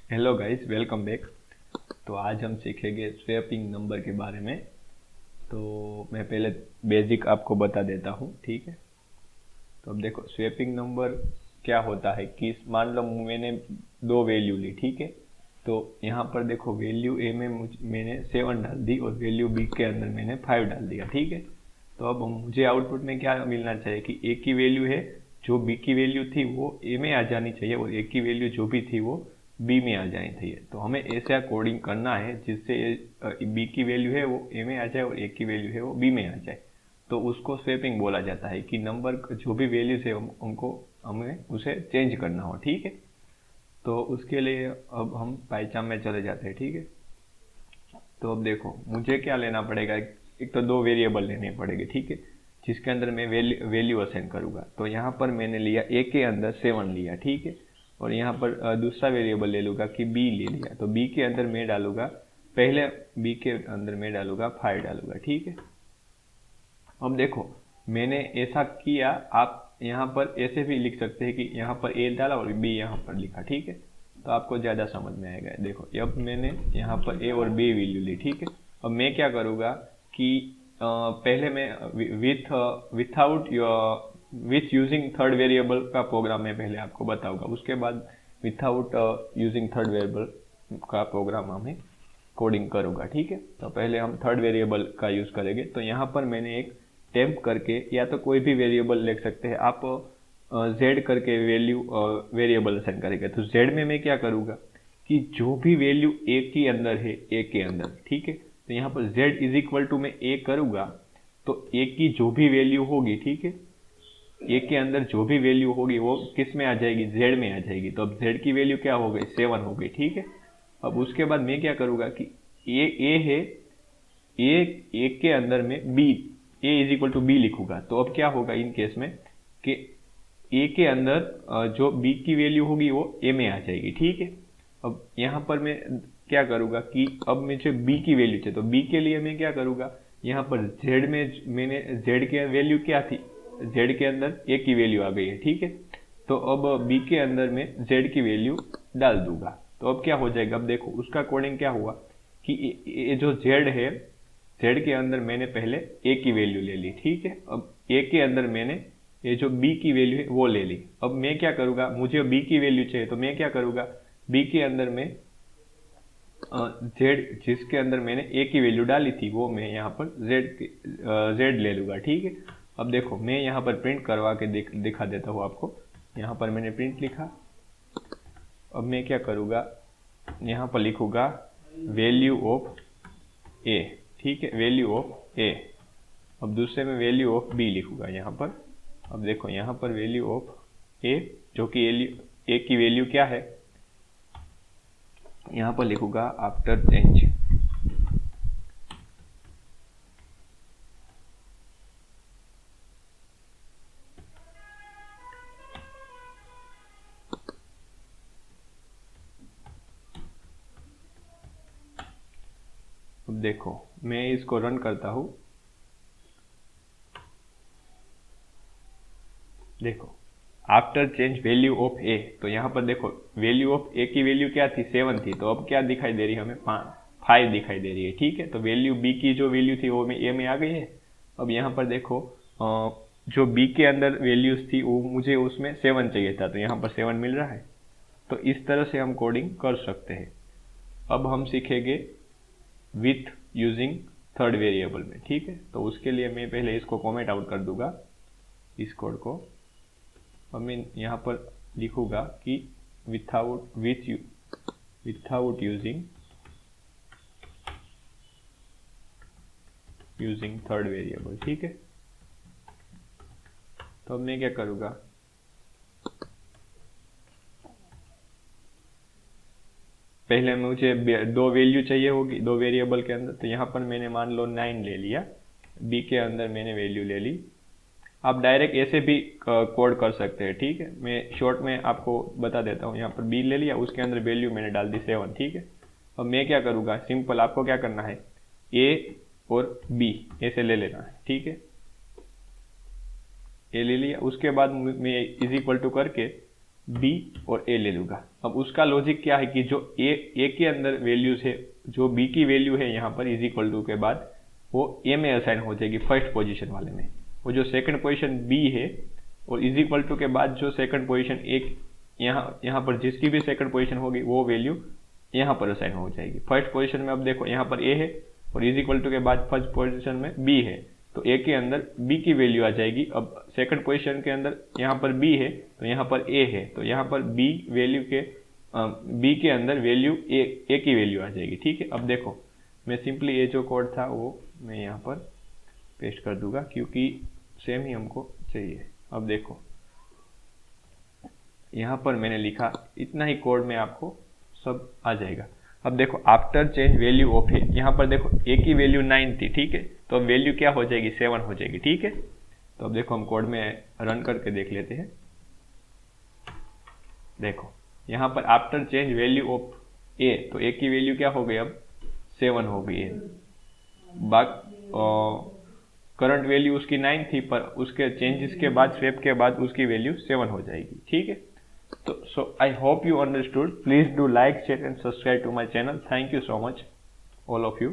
Hello guys, welcome back. तो आज हम सीखेंगे स्वैपिंग नंबर के बारे में। तो मैं पहले बेसिक आपको बता देता हूँ, ठीक है। तो अब देखो, स्वैपिंग नंबर क्या होता है कि मान लो मैंने दो वैल्यू ली, ठीक है। तो यहाँ पर देखो, वैल्यू ए में मैंने 7 डाल दी और वैल्यू बी के अंदर मैंने 5 डाल दिया, ठीक है। तो अब मुझे आउटपुट में क्या मिलना चाहिए कि ए की वैल्यू है, जो बी की वैल्यू थी वो ए में आ जानी चाहिए और ए की वैल्यू जो भी थी वो बी में आ जानी चाहिए। तो हमें ऐसा कोडिंग करना है जिससे बी की वैल्यू है वो ए में आ जाए और ए की वैल्यू है वो बी में आ जाए। तो उसको स्वैपिंग बोला जाता है कि नंबर जो भी वैल्यूज है उनको हमें उसे चेंज करना हो, ठीक है। तो उसके लिए अब हम पाइचाम में चले जाते हैं, ठीक है। तो अब देखो, मुझे क्या लेना पड़ेगा, एक तो दो वेरिएबल लेने पड़ेंगे, ठीक है, जिसके अंदर मैं वैल्यू असाइन करूंगा। तो यहाँ पर मैंने लिया ए के अंदर 7 लिया, ठीक है। और यहाँ पर दूसरा वेरिएबल ले लूँगा कि बी ले लिया। तो बी के अंदर मैं डालूंगा, पहले बी के अंदर मैं डालूंगा 5 डालूंगा, ठीक है। अब देखो, मैंने ऐसा किया, आप यहाँ पर ऐसे भी लिख सकते हैं कि यहाँ पर ए डाला और बी यहाँ पर लिखा, ठीक है। तो आपको ज़्यादा समझ में आएगा। देखो, अब मैंने यहाँ पर ए और बी वैल्यू ली, ठीक है। अब मैं क्या करूँगा कि पहले मैं without with using third variable का प्रोग्राम मैं पहले आपको बताऊंगा, उसके बाद विथआउट यूजिंग थर्ड वेरिएबल का प्रोग्राम हमें कोडिंग करूँगा, ठीक है। तो पहले हम थर्ड वेरिएबल का यूज़ करेंगे। तो यहाँ पर मैंने एक टेम्प करके, या तो कोई भी वेरिएबल लिख सकते हैं आप, जेड करके वैल्यू वेरिएबल असाइन करेंगे। तो जेड में मैं क्या करूँगा कि जो भी वैल्यू ए के अंदर है, ए के अंदर, ठीक है। तो यहाँ पर जेड इज इक्वल टू मैं ए करूँगा, तो ए की जो भी वैल्यू होगी, ठीक है, ए के अंदर जो भी वैल्यू होगी वो किस में आ जाएगी, जेड में आ जाएगी। तो अब जेड की वैल्यू क्या हो गई, 7 हो गई, ठीक है। अब उसके बाद मैं क्या करूँगा कि ए है, ए के अंदर में B, A is equal to B लिखूंगा। तो अब क्या होगा इन केस में कि ए के अंदर जो बी की वैल्यू होगी वो ए में आ जाएगी, ठीक है। अब यहाँ पर मैं क्या करूँगा कि अब मुझे बी की वैल्यू चाहिए। तो बी के लिए मैं क्या करूँगा, यहाँ पर जेड में मैंने जेड की वैल्यू क्या थी, जेड के अंदर ए की वैल्यू आ गई है, ठीक है। तो अब बी के अंदर में जेड की वैल्यू डाल दूंगा। तो अब क्या हो जाएगा, अब देखो उसका कोडिंग क्या हुआ कि ये जो जेड है, जेड के अंदर मैंने पहले ए की वैल्यू ले ली, ठीक है। अब ए के अंदर मैंने ये जो बी की वैल्यू है वो ले ली। अब मैं क्या करूँगा, मुझे बी की वैल्यू चाहिए, तो मैं क्या करूँगा, बी के अंदर में जेड जिसके अंदर मैंने ए की वैल्यू डाली थी वो मैं यहाँ पर जेड ले लूँगा, ठीक है। अब देखो, मैं यहाँ पर प्रिंट करवा के दिखा देता हूँ आपको। यहाँ पर मैंने प्रिंट लिखा। अब मैं क्या करूँगा, यहाँ पर लिखूँगा वैल्यू ऑफ ए, ठीक है, वैल्यू ऑफ ए। अब दूसरे में वैल्यू ऑफ बी लिखूँगा यहाँ पर। अब देखो, यहाँ पर वैल्यू ऑफ ए, जो कि ए की वैल्यू क्या है, यहाँ पर लिखूँगा आफ्टर चेंज। अब देखो, मैं इसको रन करता हूँ। देखो, आफ्टर चेंज वैल्यू ऑफ ए, तो यहाँ पर देखो वैल्यू ऑफ ए की वैल्यू क्या थी, 7 थी। तो अब क्या दिखाई दे रही है हमें, 5 दिखाई दे रही है, ठीक है। तो वैल्यू बी की जो वैल्यू थी वो ए में आ गई है। अब यहाँ पर देखो, जो बी के अंदर वैल्यूज थी वो मुझे उसमें 7 चाहिए था, तो यहाँ पर 7 मिल रहा है। तो इस तरह से हम कोडिंग कर सकते हैं। अब हम सीखेंगे विथ यूजिंग थर्ड वेरिएबल में, ठीक है। तो उसके लिए मैं पहले इसको कमेंट आउट कर दूंगा, इस कोड को। अब मैं यहाँ पर लिखूँगा कि विथआउट यूजिंग थर्ड वेरिएबल, ठीक है। तो अब मैं क्या करूँगा, पहले मुझे दो वैल्यू चाहिए होगी दो वेरिएबल के अंदर। तो यहाँ पर मैंने मान लो 9 ले लिया, बी के अंदर मैंने वैल्यू ले ली। आप डायरेक्ट ऐसे भी कोड कर सकते हैं, ठीक है। मैं शॉर्ट में आपको बता देता हूँ। यहाँ पर बी ले लिया, उसके अंदर वैल्यू मैंने डाल दी 7, ठीक है। अब मैं क्या करूँगा, सिंपल, आपको क्या करना है, ए और बी ऐसे ले लेना है, ठीक है। ए ले लिया, उसके बाद मैं इज इक्वल टू करके बी और ए ले लूँगा। अब उसका लॉजिक क्या है कि जो ए के अंदर वैल्यूज है, जो बी की वैल्यू है यहाँ पर इज इक्वल टू के बाद वो ए में असाइन हो जाएगी फर्स्ट पोजीशन वाले में, वो जो सेकंड पोजीशन बी है और इज इक्वल टू के बाद जो सेकंड पोजीशन एक यहाँ पर जिसकी भी सेकंड पोजीशन होगी वो वैल्यू यहाँ पर असाइन हो जाएगी। फर्स्ट पोजीशन में अब देखो यहाँ पर ए है और इज इक्वल टू के बाद फर्स्ट पोजीशन में बी है, तो ए के अंदर बी की वैल्यू आ जाएगी। अब सेकंड पोजीशन के अंदर यहाँ पर बी है तो यहाँ पर ए है, तो यहाँ पर बी वैल्यू के बी के अंदर वैल्यू ए की वैल्यू आ जाएगी। ठीक है, अब देखो मैं सिंपली ये जो कोड था वो मैं यहाँ पर पेस्ट कर दूंगा क्योंकि सेम ही हमको चाहिए। अब देखो यहाँ पर मैंने लिखा, इतना ही कोड में आपको सब आ जाएगा। अब देखो आफ्टर चेंज वैल्यू ऑफ ए, यहाँ पर देखो ए की वैल्यू 9 थी, ठीक है, तो अब वैल्यू क्या हो जाएगी 7 हो जाएगी। ठीक है, तो अब देखो हम कोड में रन करके देख लेते हैं। देखो यहाँ पर आफ्टर चेंज वैल्यू ऑफ ए, तो ए की वैल्यू क्या हो गई अब 7 हो गई है। करंट वैल्यू उसकी 9 थी पर उसके चेंजेस के बाद स्वैप के बाद उसकी वैल्यू 7 हो जाएगी। ठीक है, so I hope you understood. Please do like, share and subscribe to my channel. Thank you so much all of you.